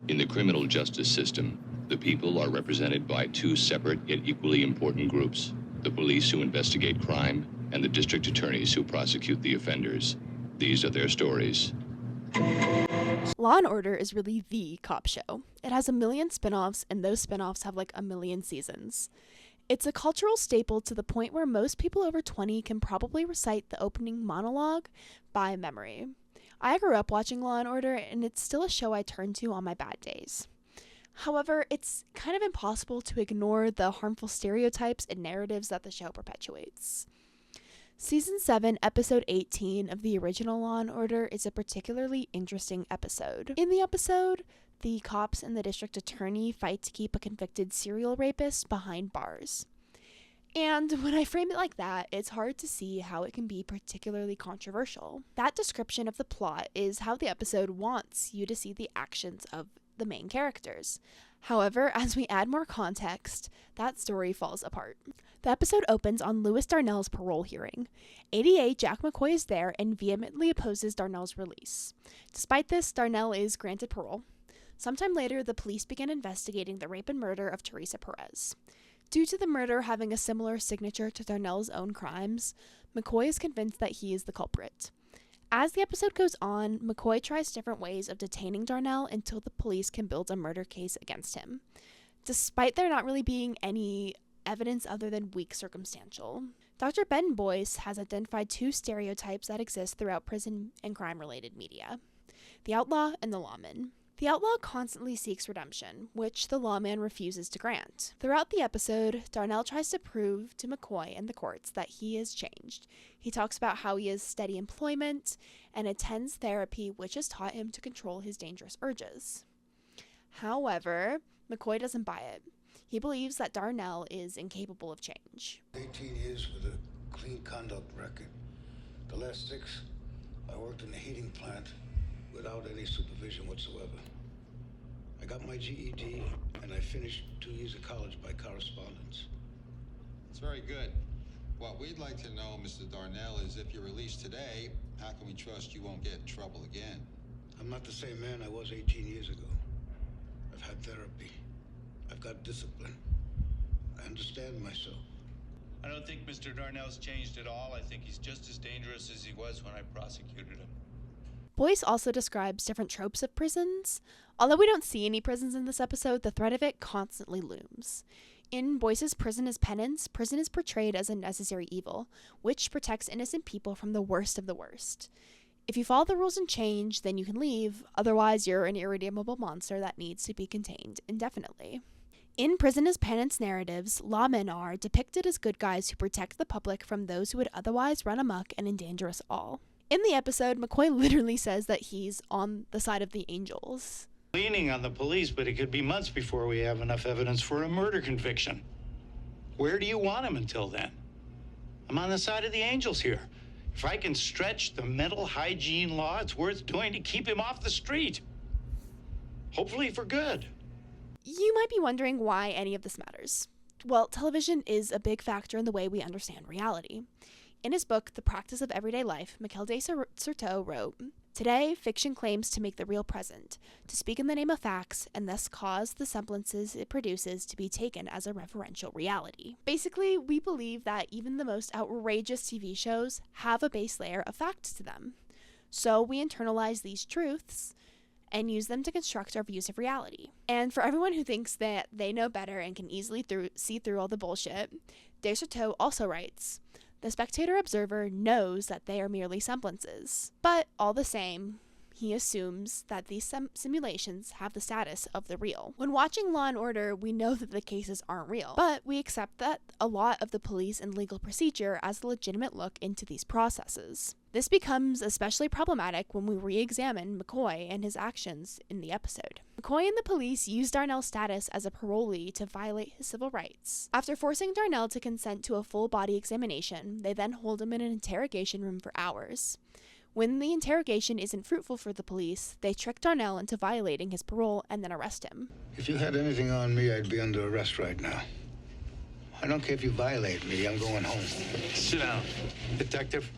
In the criminal justice system, the people are represented by two separate yet equally important groups: the police who investigate crime and the district attorneys who prosecute the offenders. These are their stories. Law & Order is really the cop show. It has a million spin-offs, and those spin-offs have like a million seasons. It's a cultural staple to the point where most people over 20 can probably recite the opening monologue by memory. I grew up watching Law & Order, and it's still a show I turn to on my bad days. However, it's kind of impossible to ignore the harmful stereotypes and narratives that the show perpetuates. Season 7, Episode 18 of the original Law & Order is a particularly interesting episode. In the episode, the cops and the district attorney fight to keep a convicted serial rapist behind bars. And when I frame it like that, it's hard to see how it can be particularly controversial. That description of the plot is how the episode wants you to see the actions of the main characters. However, as we add more context, that story falls apart. The episode opens on Lewis Darnell's parole hearing. ADA Jack McCoy is there and vehemently opposes Darnell's release. Despite this, Darnell is granted parole. Sometime later, the police begin investigating the rape and murder of Teresa Perez. Due to the murder having a similar signature to Darnell's own crimes, McCoy is convinced that he is the culprit. As the episode goes on, McCoy tries different ways of detaining Darnell until the police can build a murder case against him, despite there not really being any evidence other than weak circumstantial. Dr. Ben Boyce has identified two stereotypes that exist throughout prison and crime-related media: the outlaw and the lawman. The outlaw constantly seeks redemption, which the lawman refuses to grant. Throughout the episode, Darnell tries to prove to McCoy and the courts that he has changed. He talks about how he has steady employment and attends therapy, which has taught him to control his dangerous urges. However, McCoy doesn't buy it. He believes that Darnell is incapable of change. 18 years with a clean conduct record. The last 6, I worked in a heating plant without any supervision whatsoever. I got my GED, and I finished 2 years of college by correspondence. That's very good. What we'd like to know, Mr. Darnell, is if you're released today, how can we trust you won't get in trouble again? I'm not the same man I was 18 years ago. I've had therapy. I've got discipline. I understand myself. I don't think Mr. Darnell's changed at all. I think he's just as dangerous as he was when I prosecuted him. Boyce also describes different tropes of prisons. Although we don't see any prisons in this episode, the threat of it constantly looms. In Boyce's Prison as Penance, prison is portrayed as a necessary evil, which protects innocent people from the worst of the worst. If you follow the rules and change, then you can leave. Otherwise, you're an irredeemable monster that needs to be contained indefinitely. In Prison as Penance narratives, lawmen are depicted as good guys who protect the public from those who would otherwise run amok and endanger us all. In the episode, McCoy literally says that he's on the side of the angels. Leaning on the police, but it could be months before we have enough evidence for a murder conviction. Where do you want him until then? I'm on the side of the angels here. If I can stretch the mental hygiene law, it's worth doing to keep him off the street. Hopefully for good. You might be wondering why any of this matters. Well, television is a big factor in the way we understand reality. In his book, The Practice of Everyday Life, Miquel de Certeau wrote, "Today, fiction claims to make the real present, to speak in the name of facts, and thus cause the semblances it produces to be taken as a referential reality." Basically, we believe that even the most outrageous TV shows have a base layer of fact to them. So we internalize these truths and use them to construct our views of reality. And for everyone who thinks that they know better and can easily see through all the bullshit, de Certeau also writes, "The spectator observer knows that they are merely semblances, but all the same, he assumes that these simulations have the status of the real. When watching Law & Order, we know that the cases aren't real, but we accept that a lot of the police and legal procedure as a legitimate look into these processes. This becomes especially problematic when we re-examine McCoy and his actions in the episode. McCoy and the police use Darnell's status as a parolee to violate his civil rights. After forcing Darnell to consent to a full-body examination, they then hold him in an interrogation room for hours. When the interrogation isn't fruitful for the police, they trick Darnell into violating his parole and then arrest him. If you had anything on me, I'd be under arrest right now. I don't care if you violate me, I'm going home. Sit down, detective.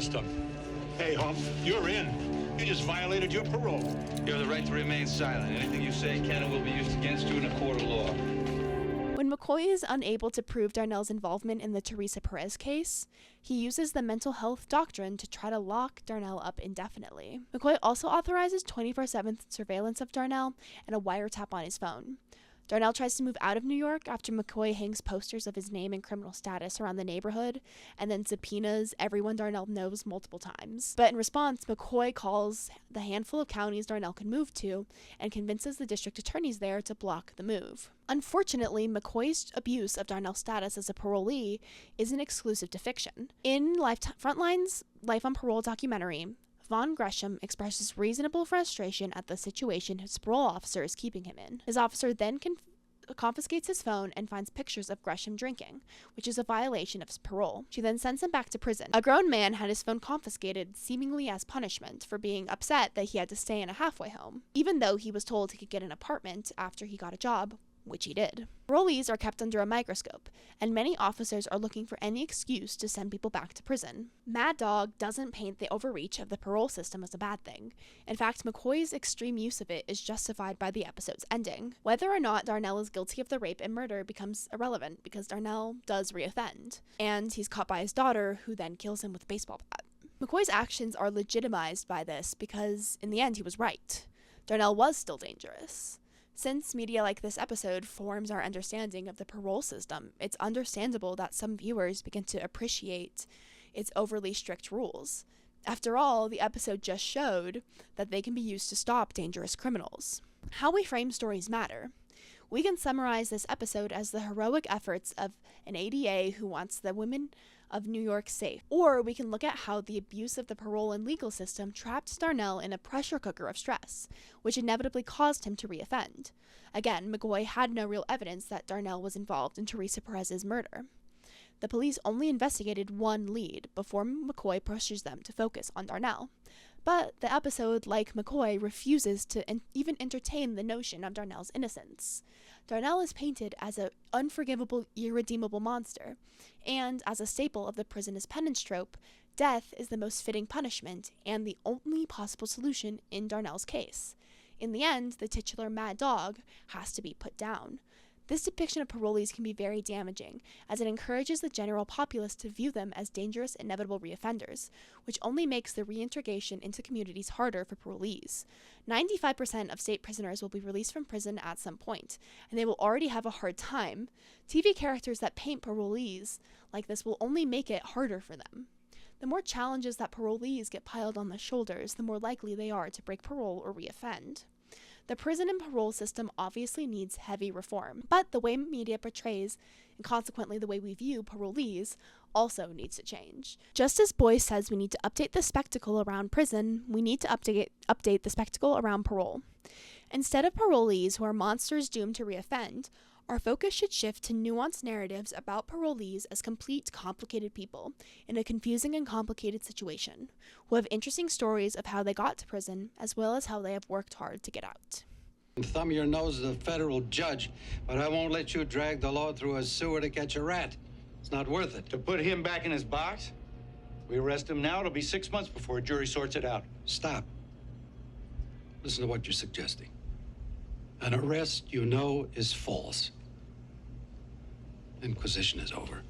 arrest him. Hey, Hump, you're in. You just violated your parole. You have the right to remain silent. Anything you say can and will be used against you in a court of law. When McCoy is unable to prove Darnell's involvement in the Teresa Perez case, he uses the mental health doctrine to try to lock Darnell up indefinitely. McCoy also authorizes 24/7 surveillance of Darnell and a wiretap on his phone. Darnell tries to move out of New York after McCoy hangs posters of his name and criminal status around the neighborhood and then subpoenas everyone Darnell knows multiple times. But in response, McCoy calls the handful of counties Darnell can move to and convinces the district attorneys there to block the move. Unfortunately, McCoy's abuse of Darnell's status as a parolee isn't exclusive to fiction. In Frontline's Life on Parole documentary, Vaughn Gresham expresses reasonable frustration at the situation his parole officer is keeping him in. His officer then confiscates his phone and finds pictures of Gresham drinking, which is a violation of his parole. She then sends him back to prison. A grown man had his phone confiscated seemingly as punishment for being upset that he had to stay in a halfway home, even though he was told he could get an apartment after he got a job, which he did. Parolees are kept under a microscope, and many officers are looking for any excuse to send people back to prison. Mad Dog doesn't paint the overreach of the parole system as a bad thing. In fact, McCoy's extreme use of it is justified by the episode's ending. Whether or not Darnell is guilty of the rape and murder becomes irrelevant because Darnell does reoffend, and he's caught by his daughter, who then kills him with a baseball bat. McCoy's actions are legitimized by this because, in the end, he was right. Darnell was still dangerous. Since media like this episode forms our understanding of the parole system, it's understandable that some viewers begin to appreciate its overly strict rules. After all, the episode just showed that they can be used to stop dangerous criminals. How we frame stories matter. We can summarize this episode as the heroic efforts of an ADA who wants the women of New York safe. Or we can look at how the abuse of the parole and legal system trapped Darnell in a pressure cooker of stress, which inevitably caused him to reoffend. Again, McCoy had no real evidence that Darnell was involved in Teresa Perez's murder. The police only investigated one lead before McCoy pushes them to focus on Darnell. But the episode, like McCoy, refuses to even entertain the notion of Darnell's innocence. Darnell is painted as an unforgivable, irredeemable monster, and as a staple of the prisoners' penance trope, death is the most fitting punishment and the only possible solution in Darnell's case. In the end, the titular Mad Dog has to be put down. This depiction of parolees can be very damaging, as it encourages the general populace to view them as dangerous, inevitable reoffenders, which only makes the reintegration into communities harder for parolees. 95% of state prisoners will be released from prison at some point, and they will already have a hard time. TV characters that paint parolees like this will only make it harder for them. The more challenges that parolees get piled on their shoulders, the more likely they are to break parole or reoffend. The prison and parole system obviously needs heavy reform, but the way media portrays, and consequently the way we view parolees, also needs to change. Just as Boyce says we need to update the spectacle around prison, we need to update the spectacle around parole. Instead of parolees who are monsters doomed to reoffend, our focus should shift to nuanced narratives about parolees as complete, complicated people in a confusing and complicated situation, who have interesting stories of how they got to prison, as well as how they have worked hard to get out. Thumb your nose as a federal judge, but I won't let you drag the law through a sewer to catch a rat. It's not worth it. To put him back in his box? We arrest him now, it'll be 6 months before a jury sorts it out. Stop. Listen to what you're suggesting. An arrest you know is false. Inquisition is over.